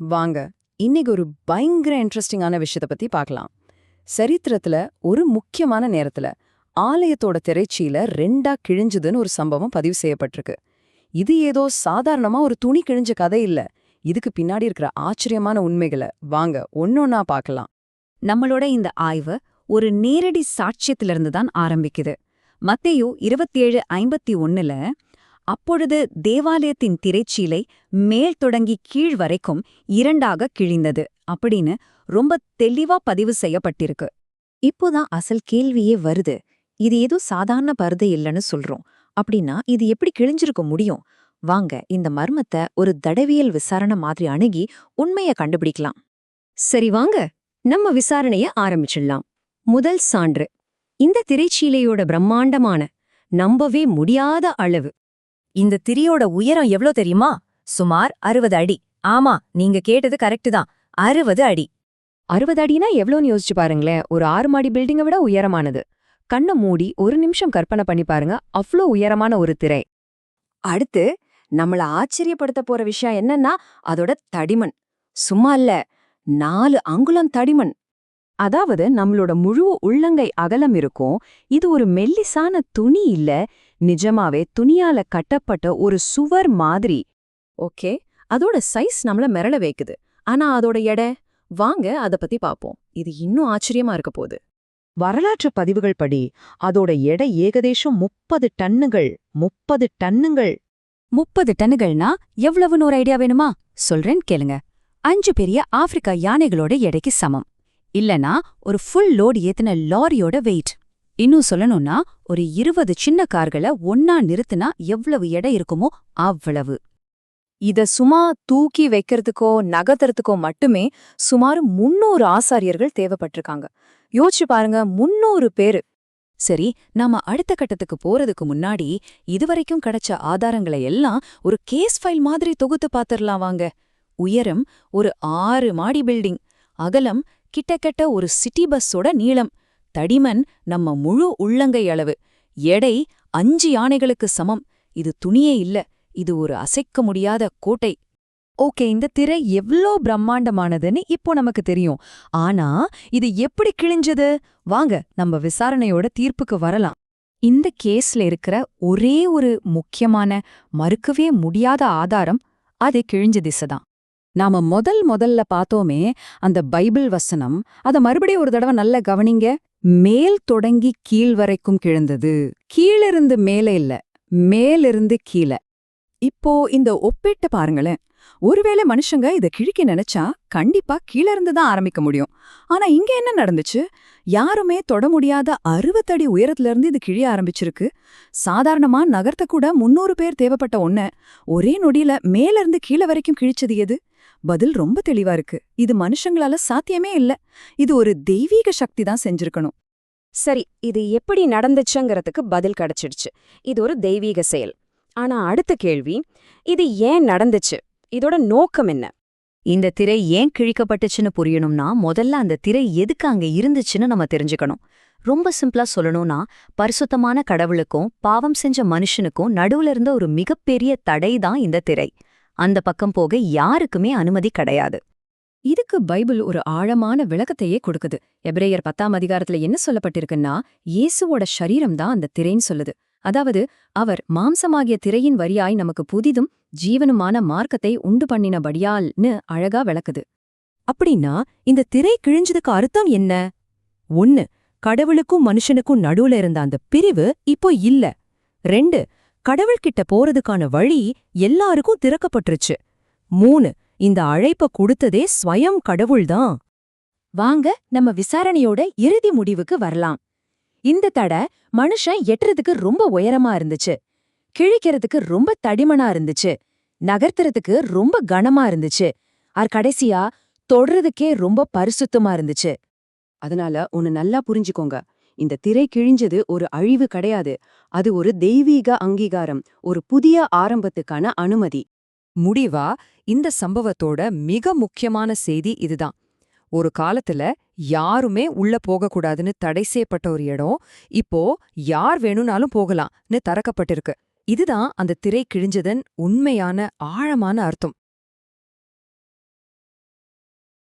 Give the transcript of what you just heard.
வாங்க இன்னைக்கு ஒரு பயங்கர இன்ட்ரெஸ்டிங்கான விஷயத்தை பத்தி பார்க்கலாம். சரித்திரத்துல ஒரு முக்கியமான நேரத்துல ஆலயத்தோட திரைச்சீல ரெண்டா கிழிஞ்சுதுன்னு ஒரு சம்பவம் பதிவு செய்யப்பட்டிருக்கு. இது ஏதோ சாதாரணமா ஒரு துணி கிழிஞ்ச கதை இல்ல. இதுக்கு பின்னாடி இருக்கிற ஆச்சரியமான உண்மைகளை வாங்க ஒன்னொன்னா பார்க்கலாம். நம்மளோட இந்த ஆய்வு ஒரு நேரடி சாட்சியத்திலிருந்து தான் ஆரம்பிக்குது. மத்தேயு 27:51ல அப்பொழுது தேவாலயத்தின் திரைச்சீலை மேல் தொடங்கி கீழ் வரைக்கும் இரண்டாக கிழிந்தது அப்படின்னு ரொம்ப தெளிவா பதிவு செய்யப்பட்டிருக்கு. இப்போதான் அசல் கேள்வியே வருது. இது ஏதோ சாதாரண பருதை இல்லைன்னு சொல்றோம். அப்படின்னா இது எப்படி கிழிஞ்சிருக்க முடியும்? வாங்க இந்த மர்மத்தை ஒரு தடவியல் விசாரணை மாதிரி அணுகி உண்மைய கண்டுபிடிக்கலாம். சரி வாங்க நம்ம விசாரணைய ஆரம்பிச்சிடலாம். முதல் சான்று, இந்த திரைச்சீலையோட பிரம்மாண்டமான நம்பவே முடியாத அளவு. இந்த திரியோட உயரம் எவ்ளோ தெரியுமா? சுமார் 60 அடி. ஆமா, நீங்க கேட்டது கரெக்ட் தான். 60 அடி. 60 அடினா எவ்வளோன்னு யோசிச்சு பாருங்களேன். ஒரு 6 மாடி பில்டிங்கை விட உயரமானது. கண்ணை மூடி ஒரு நிமிஷம் கற்பனை பண்ணி பாருங்க, அவ்வளோ உயரமான ஒரு திரை. அடுத்து நம்மள ஆச்சரியப்படுத்த போற விஷயம் என்னன்னா அதோட தடிமன். சும்மா இல்ல, 4 அங்குலம் தடிமன். அதாவது நம்மளோட முழு உள்ளங்கை அகலம் இருக்கும். இது ஒரு மெல்லிசான துணி இல்ல, நிஜமாவே துணியால கட்டப்பட்ட ஒரு சுவர் மாதிரி. ஓகே, அதோட சைஸ் நம்மள மிரள வைக்குது. ஆனா அதோட எடை, வாங்க அத பத்தி பாப்போம். இது இன்னும் ஆச்சரியமா இருக்க போகுது. வரலாற்று பதிவுகள் படி அதோட எடை ஏகதேசம் 30 டன்னுகள். 30 டன்னுங்கள். 30 டன்னுகள்னா எவ்வளவுன்னு ஒரு ஐடியா வேணுமா? சொல்றேன் கேளுங்க. 5 பெரிய ஆப்பிரிக்கா யானைகளோட எடைக்கு சமம். இல்லனா ஒரு ஃபுல் லோட் ஏத்தின லாரியோட வெயிட். இன்னும் சொல்லணும்னா ஒரு 20 சின்ன கார்களை ஒன்னா நிறுத்தினா எவ்வளவு எடை இருக்குமோ அவ்வளவு. இத சும்மா தூக்கி வைக்கிறதுக்கோ நகர்த்துறதுக்கோ மட்டுமே சுமார் 300 ஆசாரியர்கள் தேவைப்பட்டிருக்காங்க. யோசிச்சு பாருங்க, 300 பேரு. சரி, நாம அடுத்த கட்டத்துக்கு போறதுக்கு முன்னாடி இதுவரைக்கும் கிடைச்ச ஆதாரங்களை எல்லாம் ஒரு கேஸ் ஃபைல் மாதிரி தொகுத்து பாத்திரலாம் வாங்க. உயரம் ஒரு 6 மாடி பில்டிங், அகலம் கிட்டத்தட்ட ஒரு சிட்டி பஸ்ஸோட நீளம், தடிமன் நம்ம முழு உள்ளங்கை அளவு, எடை 5 யானைகளுக்கு சமம். இது துணியே இல்ல, இது ஒரு அசைக்க முடியாத கோட்டை. ஓகே, இந்த திரை எவ்ளோ பிரம்மாண்டமானதுன்னு இப்போ நமக்கு தெரியும். ஆனா இது எப்படி கிழிஞ்சது? வாங்க நம்ம விசாரணையோட தீர்ப்புக்கு வரலாம். இந்த கேஸ்ல இருக்கிற ஒரே ஒரு முக்கியமான மறுக்கவே முடியாத ஆதாரம் அது கிழிஞ்ச திசைதான். நாம முதல்ல பார்த்தோமே அந்த பைபிள் வசனம், அத மறுபடியும் ஒரு தடவை நல்ல கவனிங்க. மேல் தொடங்கி கீழ் வரைக்கும் கிழிந்தது. கீழிருந்து மேலே இல்ல, மேலிருந்து கீழே. இப்போ இந்த ஒப்பிட்டு பாருங்களேன். ஒருவேளை மனுஷங்க இத கிழிக்க நினைச்சா கண்டிப்பா கீழ இருந்து தான் ஆரம்பிக்க முடியும். ஆனா இங்க என்ன நடந்துச்சு? யாருமே தொட முடியாத 60 அடி உயரத்துல இருந்து இது கிழிய ஆரம்பிச்சிருக்கு. சாதாரணமா நகர்த்த கூட 300 பேர் தேவைப்பட்ட ஒண்ண ஒரே நொடியில மேல இருந்து கீழ வரைக்கும் கிழிச்சது எது? பதில் ரொம்ப தெளிவா இருக்கு. இது மனுஷங்களால சாத்தியமே இல்ல. இது ஒரு தெய்வீக சக்தி தான் செஞ்சிருக்கணும். சரி, இது எப்படி நடந்துச்சுங்கிறதுக்கு பதில் கிடைச்சிடுச்சு. இது ஒரு தெய்வீக செயல். ஆனா அடுத்த கேள்வி, இது ஏன் நடந்துச்சு? இதோட நோக்கம் என்ன? இந்த திரை ஏன் கிழிக்கப்பட்டுச்சுன்னு புரியணும்னா முதல்ல அந்த திரை எதுக்கு அங்க இருந்துச்சுன்னு நம்ம தெரிஞ்சுக்கணும். ரொம்ப சிம்பிளா சொல்லணும்னா, பரிசுத்தமான கடவுளுக்கும் பாவம் செஞ்ச மனுஷனுக்கும் நடுவுல இருந்த ஒரு மிகப்பெரிய தடை தான் இந்த திரை. அந்த பக்கம் போக யாருக்குமே அனுமதி கிடையாது. இதுக்கு பைபிள் ஒரு ஆழமான விளக்கத்தையே கொடுக்குது. எபிரேயர் 10ஆம் அதிகாரத்துல என்ன சொல்லப்பட்டிருக்குன்னா, இயேசுவோட சரீரம் தான் அந்த திரைன்னு சொல்லுது. அதாவது அவர் மாம்சமாகிய திரையின் வரியாய் நமக்கு புதிதும் ஜீவனுமான மார்க்கத்தை உண்டு பண்ணினபடியால்னு அழகா விளக்குது. அப்படின்னா இந்த திரை கிழிஞ்சதுக்கு அர்த்தம் என்ன? 1. கடவுளுக்கும் மனுஷனுக்கும் நடுவுல இருந்த அந்த பிரிவு இப்போ இல்ல. 2. கடவுள்கிட்ட போறதுக்கான வழி எல்லாருக்கும் திறக்கப்பட்டுருச்சு. 3. இந்த அழைப்ப கொடுத்ததே ஸ்வயம் கடவுள்தான். வாங்க நம்ம விசாரணையோட இறுதி முடிவுக்கு வரலாம். இந்த தடை மனுஷன் எட்டுறதுக்கு ரொம்ப உயரமா இருந்துச்சு, கிழிக்கிறதுக்கு ரொம்ப தடிமனா இருந்துச்சு, நகர்த்துறதுக்கு ரொம்ப கனமா இருந்துச்சு, கடைசியா தொடுறதுக்கே ரொம்ப பரிசுத்தமா இருந்துச்சு. அதனால ஒன்னு நல்லா புரிஞ்சுக்கோங்க. இந்த திரை கிழிஞ்சது ஒரு அழிவு கிடையாது. அது ஒரு தெய்வீக அங்கீகாரம், ஒரு புதிய ஆரம்பத்துக்கான அனுமதி. முடிவா இந்த சம்பவத்தோட மிக முக்கியமான செய்தி இதுதான். ஒரு காலத்துல யாருமே உள்ள போகக்கூடாதுன்னு தடை செய்யப்பட்ட ஒரு இடம் இப்போ யார் வேணும்னாலும் போகலாம்னு திறக்கப்பட்டிருக்கு. இதுதான் அந்த திரை கிழிஞ்சதன் உண்மையான ஆழமான அர்த்தம்.